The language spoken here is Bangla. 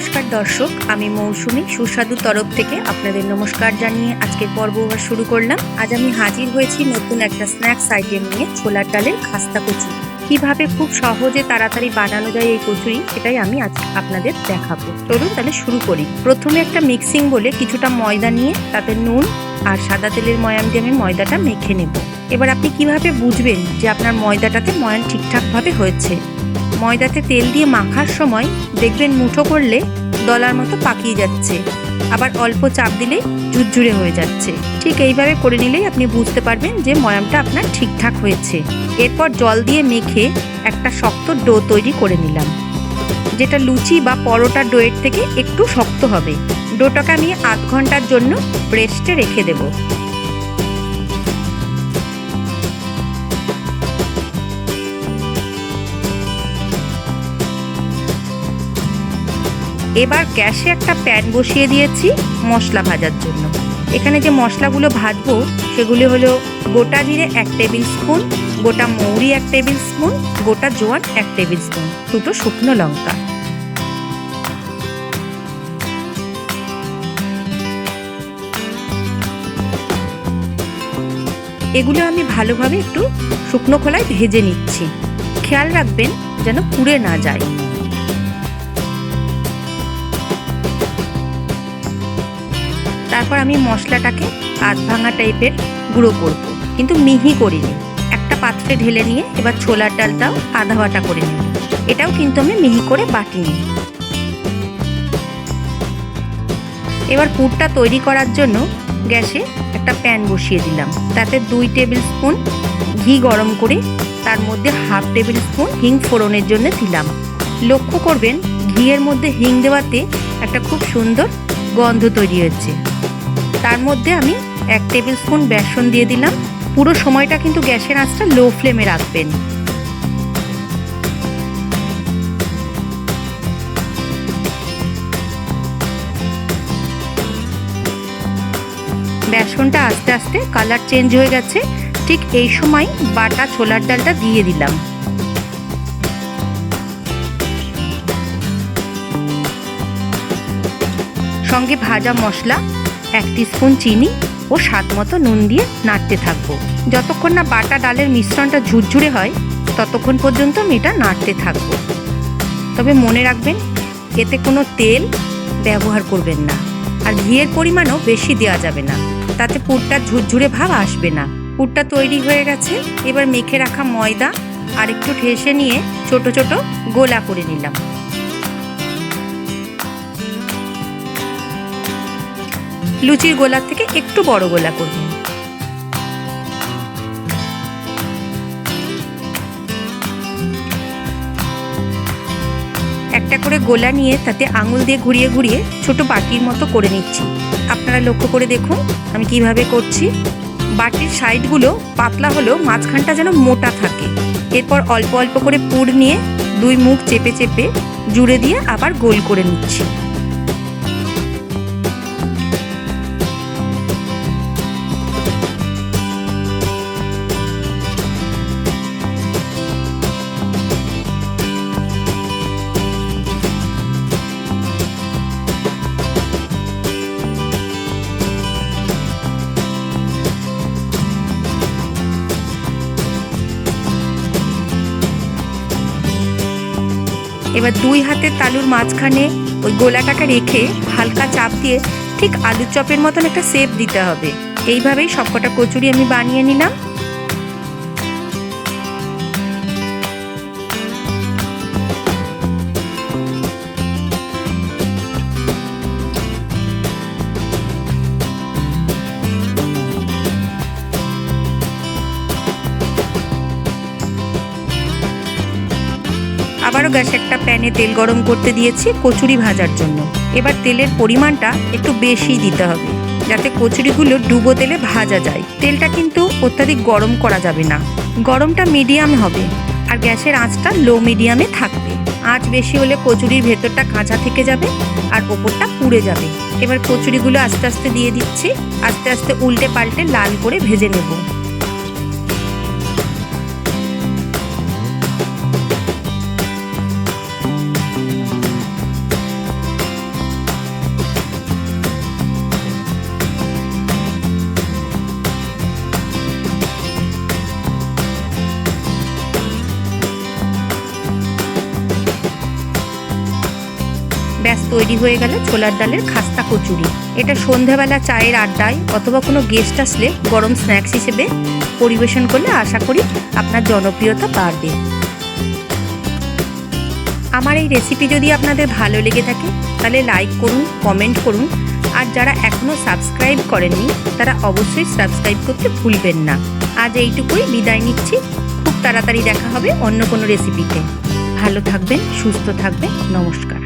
नमस्कार दर्शक, आमी मौसुमी सुस्वादु तरफ थेके आपनादेर नमस्कार जानिए आजकेर पर्व आबार शुरू करलाम। आज आमी हाजिर हयेछि नतुन एकटा स्नैक्स आइटेम निये, छोलार डालेर खास्ता कचुरी। किभाबे खूब सहजे ताड़ाताड़ी बानानो जाय एई कचुरी सेटाई आमी आज आपनादेर देखाबो। चलुन ताहले शुरू करी। प्रथमे एकटा मिक्सिंग बोले किछुटा मयदा निये ताते नुन আর সাদা তেলের ময়াম দিয়ে আমি ময়দাটা মেখে নেব। এবার আপনি কিভাবে বুঝবেন যে আপনার ময়দাটাতে ময়াম ঠিকঠাকভাবে হয়েছে? ময়দাতে তেল দিয়ে মাখার সময় দেখবেন মুঠো করলে দলার মতো পাকিয়ে যাচ্ছে, আবার অল্প চাপ দিলেই ঝুরঝুরে হয়ে যাচ্ছে। ঠিক এইভাবে করে নিলেই আপনি বুঝতে পারবেন যে ময়ামটা আপনার ঠিকঠাক হয়েছে। এরপর জল দিয়ে মেখে একটা শক্ত ডো তৈরি করে নিলাম, যেটা লুচি বা পরোটার ডোয়ের থেকে একটু শক্ত হবে। ডোটাকে আমি আধ ঘন্টার জন্য রেস্টে রেখে দেব। এবার গ্যাসে একটা প্যান বসিয়ে দিয়েছি মশলা ভাজার জন্য। এখানে যে মশলাগুলো ভাজবো সেগুলি হলো গোটা জিরে 1 টেবিল স্পুন, গোটা মৌরি 1 টেবিল স্পুন, গোটা জোয়ান 1 টেবিল স্পুন, দুটো শুকনো লঙ্কা। এগুলো আমি ভালোভাবে একটু শুকনো খোলায় ভেজে নিচ্ছি। খেয়াল রাখবেন যেন পুড়ে না যায়। তারপর আমি মশলাটাকে আধ ভাঙা টাইপের গুঁড়ো করব, কিন্তু মিহি করিনি। একটা পাত্রে ঢেলে নিয়ে এবার ছোলার ডালটাও আধা বাটা করে নেব। এটাও কিন্তু আমি মিহি করে বাটিনি। এবার পুরটা তৈরি করার জন্য গ্যাসে একটা প্যান বসিয়ে দিলাম। তাতে 2 টেবিল স্পুন ঘি গরম করে তার মধ্যে হাফ টেবিল স্পুন হিং ফোড়নের জন্য দিলাম। লক্ষ্য করবেন ঘিয়ের মধ্যে হিং দেওয়াতে একটা খুব সুন্দর গন্ধ তৈরি হচ্ছে। তার মধ্যে আমি 1 টেবিল স্পুন বেসন দিয়ে দিলাম। পুরো সময়টা কিন্তু গ্যাসের আঁচটা লো ফ্লেমে রাখবেন। বেসনটা আস্তে আস্তে কালার চেঞ্জ হয়ে গেছে। ঠিক এই সময় বাটা ছোলার ডালটা দিয়ে দিলাম। সঙ্গে ভাজা মশলা, 1 টিস্পুন চিনি ও স্বাদ মতো নুন দিয়ে নাড়তে থাকবো। যতক্ষণ না বাটা ডালের মিশ্রণটা ঝুরঝুরে হয় ততক্ষণ পর্যন্ত আমি এটা নাড়তে থাকবো। তবে মনে রাখবেন এতে কোনো তেল ব্যবহার করবেন না, আর ঘিয়ের পরিমাণও বেশি দেওয়া যাবে না, তাতে পুরটা ঝুরঝুরে ভাব আসবে না। পুরটা তৈরি হয়ে গেছে। এবার মেখে রাখা ময়দা আর একটু ঠেসে নিয়ে ছোট ছোট গোলা করে নিলাম। লুচির গোলার থেকে একটু বড় গোলা করবেন। একটা করে গোলা নিয়ে তাতে আঙুল দিয়ে ঘুরিয়ে ঘুরিয়ে ছোট বাটির মতো করে নিচ্ছি। আপনারা লক্ষ্য করে দেখুন আমি কিভাবে করছি। বাটির সাইডগুলো পাতলা হলেও মাঝখানটা যেন মোটা থাকে। এরপর অল্প অল্প করে পুর নিয়ে 2 মুখ চেপে চেপে জুড়ে দিয়ে আবার গোল করে নিচ্ছি। এবার 2 হাতের তালুর মাঝখানে ওই গোলাটাকে রেখে হালকা চাপ দিয়ে ঠিক আলুর চপের মতন একটা শেপ দিতে হবে। এইভাবেই সবকটা কচুরি আমি বানিয়ে নিলাম। আবারও গ্যাসে একটা প্যানে তেল গরম করতে দিয়েছি কচুরি ভাজার জন্য। এবার তেলের পরিমাণটা একটু বেশি দিতে হবে যাতে কচুরিগুলো ডুবো তেলে ভাজা যায়। তেলটা কিন্তু অত্যাধিক গরম করা যাবে না, গরমটা মিডিয়াম হবে আর গ্যাসের আঁচটা লো মিডিয়ামে থাকবে। আঁচ বেশি হলে কচুরির ভেতরটা কাঁচা থেকে যাবে আর ওপরটা পুড়ে যাবে। এবার কচুরিগুলো আস্তে আস্তে দিয়ে দিচ্ছি, আস্তে আস্তে উল্টে পাল্টে লাল করে ভেজে নেব। ব্যাস তৈরি হয়ে গেল ছোলার ডালের খাস্তা কচুরি। এটা সন্ধ্যাবেলা চায়ের আড্ডায় অথবা কোনো গেস্ট আসলে গরম স্ন্যাক্স হিসেবে পরিবেশন করলে আশা করি আপনার জনপ্রিয়তা বাড়বে। আমার এই রেসিপি যদি আপনাদের ভালো লেগে থাকে তাহলে লাইক করুন, কমেন্ট করুন, আর যারা এখনও সাবস্ক্রাইব করেননি তারা অবশ্যই সাবস্ক্রাইব করতে ভুলবেন না। আজ এইটুকুই বিদায় নিচ্ছি। খুব তাড়াতাড়ি দেখা হবে অন্য কোনো রেসিপিতে। ভালো থাকবেন, সুস্থ থাকবেন। নমস্কার।